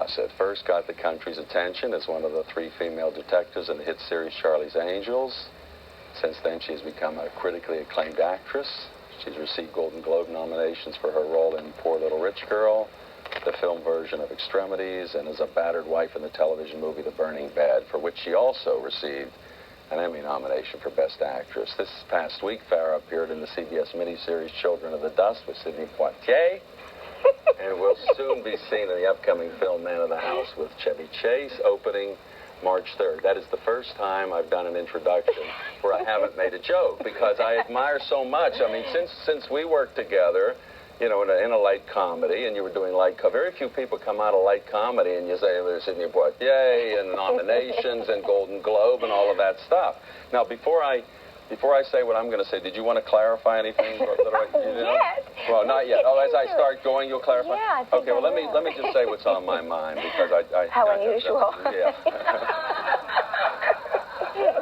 Fawcett first got the country's attention as one of the 3 female detectives in the hit series Charlie's Angels. Since then, she's become a critically acclaimed actress. She's received Golden Globe nominations for her role in Poor Little Rich Girl, the film version of Extremities, and as a battered wife in the television movie The Burning Bed, for which she also received an Emmy nomination for Best Actress. This past week, Farrah appeared in the CBS miniseries Children of the Dust with Sidney Poitier, and will soon be seen in the upcoming film Man of the House with Chevy Chase, opening March 3rd. That is the first time I've done an introduction where I haven't made a joke, because I admire so much. I mean, since we worked together, you know, in a light comedy, and you were doing light comedy. Very few people come out of light comedy and you say there's Sidney Poitier and nominations and Golden Globe and all of that stuff. Now, before I say what I'm going to say, did you want to clarify anything? Yes. Well, not yet. Oh, as I start going, you'll clarify? Yeah, I think okay, well, let me just say what's on my mind, because I How unusual. Yeah.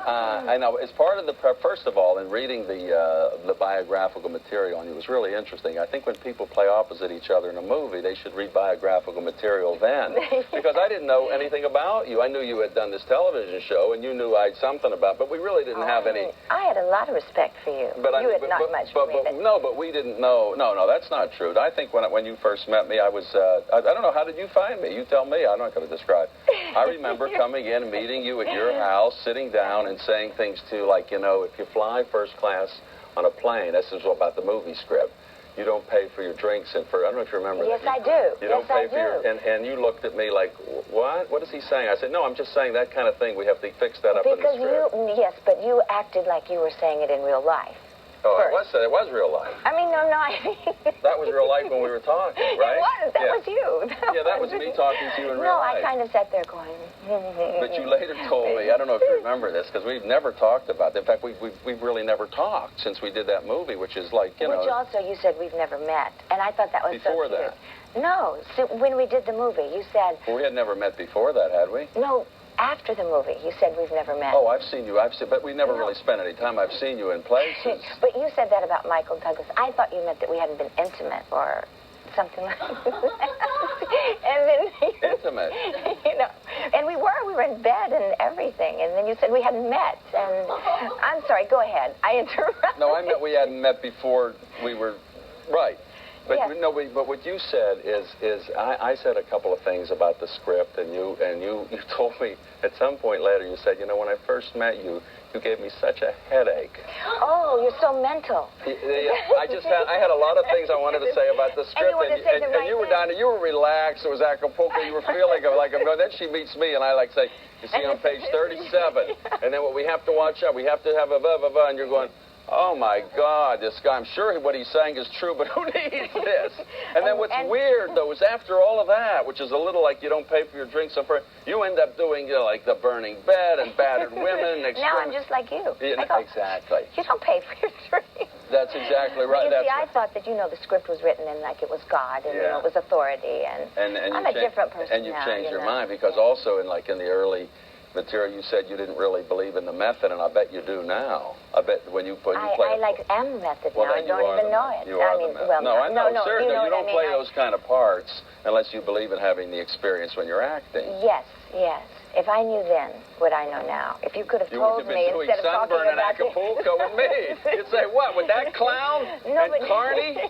I know, as part of the prep, first of all, in reading the biographical material, and it was really interesting. I think when people play opposite each other in a movie, they should read biographical material then, because I didn't know anything about you. I knew you had done this television show, and you knew I'd something about, but we really didn't have any. I had a lot of respect for you. But you had not much for me. No, but we didn't know. No, that's not true. I think when you first met me, I was, I don't know, how did you find me? You tell me. I'm not going to describe. I remember coming in, meeting you at your house, sitting down and saying things to, like, you know, if you fly first class on a plane, this is about the movie script. You don't pay for your drinks and for, I don't know if you remember yes, that. Yes, I do. You don't pay for your, and you looked at me like, what? What is he saying? I said, no, I'm just saying that kind of thing. We have to fix that up in the script. Yes, but you acted like you were saying it in real life. Oh, it was real life. I mean, no, I that was real life when we were talking, right? It was. That was you. That was me talking to you in real life. No, I kind of sat there going... But you later told me, I don't know if you remember this, because we've never talked about it. In fact, we've really never talked since we did that movie, which is like, you know... Which also, you said we've never met. And I thought that was before so cute. That. No, so when we did the movie, you said... Well, we had never met before that, had we? No. After the movie, you said we've never met. Oh, I've seen you. But we never really spent any time. I've seen you in places. But you said that about Michael Douglas. I thought you meant that we hadn't been intimate or something like that. And then... Intimate? You know, and we were in bed and everything. And then you said we hadn't met. And I'm sorry, go ahead. I interrupted. No, I meant we hadn't met before we were... Right. But yes. no, but what you said is I said a couple of things about the script, and you told me at some point later, you said, you know, when I first met you, you gave me such a headache. Oh, you're so mental. I had a lot of things I wanted to say about the script, and you were down there, you were relaxed. It was Acapulco. You were feeling like I'm going. Then she meets me, and I like say, you see on page 37, and then what we have to watch out, we have to have a and you're going. Oh, my God, this guy, I'm sure what he's saying is true, but who needs this? And then what's weird, though, is after all of that, which is a little like you don't pay for your drinks, you end up doing, you know, like The Burning Bed and Battered Women. Now I'm just like you. Exactly. You don't pay for your drinks. That's exactly right. You see, I thought that, you know, the script was written and like it was God and, you know, it was authority. And I'm a different person now. And you've changed your mind, because also in the early... material, you said you didn't really believe in the method, and I bet you do now. I bet when you play... I am method now. I don't even know it. You are the method. Well, no, I know. Certainly, you don't play those kind of parts unless you believe in having the experience when you're acting. Yes, yes. If I knew then what I know now, if you could have told me instead of talking Sunburn and about Acapulco with me, you'd say, what, with that clown and Carney?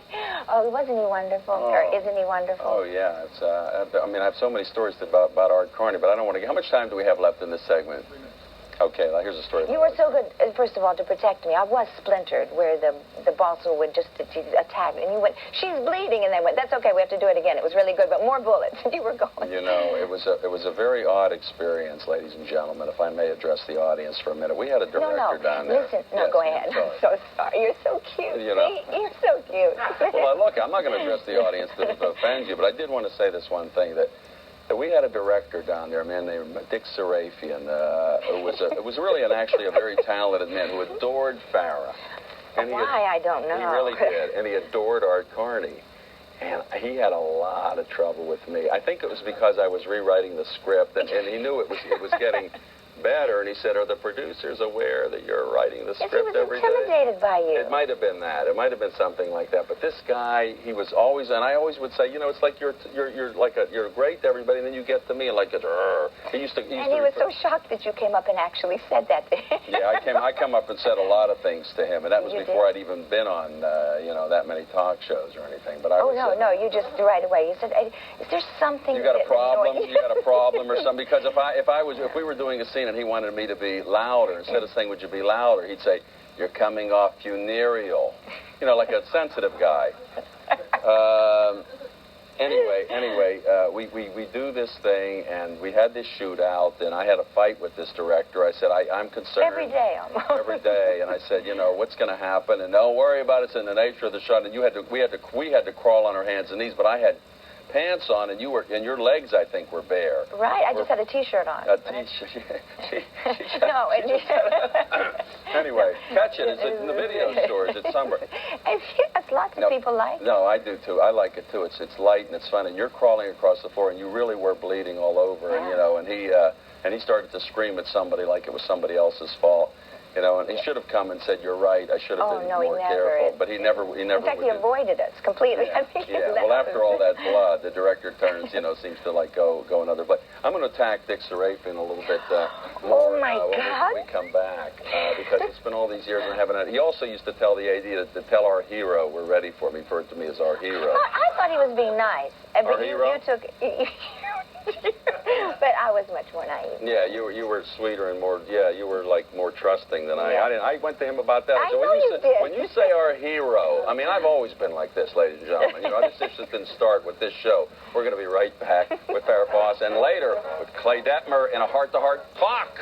Oh, wasn't he wonderful? Oh. Or isn't he wonderful? Oh, yeah. It's, I mean, I have so many stories about Art Carney, but I don't want to... How much time do we have left in this segment? Okay, well, here's a story. You were so good, first of all, to protect me. I was splintered where the balsa would just attack me. And you went, she's bleeding. And they went, that's okay, we have to do it again. It was really good, but more bullets. And you were going. You know, it was a very odd experience, ladies and gentlemen, if I may address the audience for a minute. We had a director down there. Listen, go ahead. I'm so sorry. You're so cute. You know. See? You're so cute. Well, look, I'm not going to address the audience to offend you, but I did want to say this one thing, that we had a director down there, a man named Dick Serafian, who was really actually a very talented man who adored Farrah. And why? I don't know. He really did, and he adored Art Carney. And he had a lot of trouble with me. I think it was because I was rewriting the script, and he knew it was getting better, and he said, are the producers aware that you're writing the script every day? He was intimidated by you. It might have been that. It might have been something like that. But this guy, he was always, and I always would say, you know, it's like you're great to everybody, and then you get to me, and like, he used to. He was so shocked that you came up and actually said that to him. Yeah, I come up and said a lot of things to him, and that was before I'd even been on, that many talk shows or anything. But no, you just right away. You said, is there something? You got a problem? You got a problem or something? Because if we were doing a scene and he wanted me to be louder, instead of saying, would you be louder, he'd say, you're coming off funereal. You know, like a sensitive guy. Anyway, we do this thing, and we had this shootout, and I had a fight with this director. I said, I'm concerned. Every day, almost. Every day, and I said, you know, what's going to happen? And don't worry about it. It's in the nature of the shot. And we had to crawl on our hands and knees, but I had pants on, and your legs, I think, were bare. Right. I just had a T-shirt on. A T-shirt. No. Anyway, catch it. It's in the video stores. It's Sunburn. Yes, lots of people like it. No, I do too. I like it too. It's light and it's fun. And you're crawling across the floor, and you really were bleeding all over. Yeah. And he started to scream at somebody like it was somebody else's fault. You know, and he should have come and said, "You're right. I should have been more careful." But he never. In fact, he avoided us completely. Yeah. Well, after all that blood, the director turns, seems to like go another. But I'm going to attack Dick Serafian a little bit more. Oh my God! When we come back, because it's been all these years and I haven't had. He also used to tell the AD to tell our hero we're ready for him. He referred to me as our hero. I thought he was being nice. Our hero? You took. But I was much more naive. Yeah, you were sweeter and more. Yeah, you were like more trusting than I. I went to him about that. I know you did. When you say our hero, I mean I've always been like this, ladies and gentlemen. This just didn't start with this show. We're going to be right back with Farrah Fawcett, and later with Clay Detmer in a heart-to-heart talk.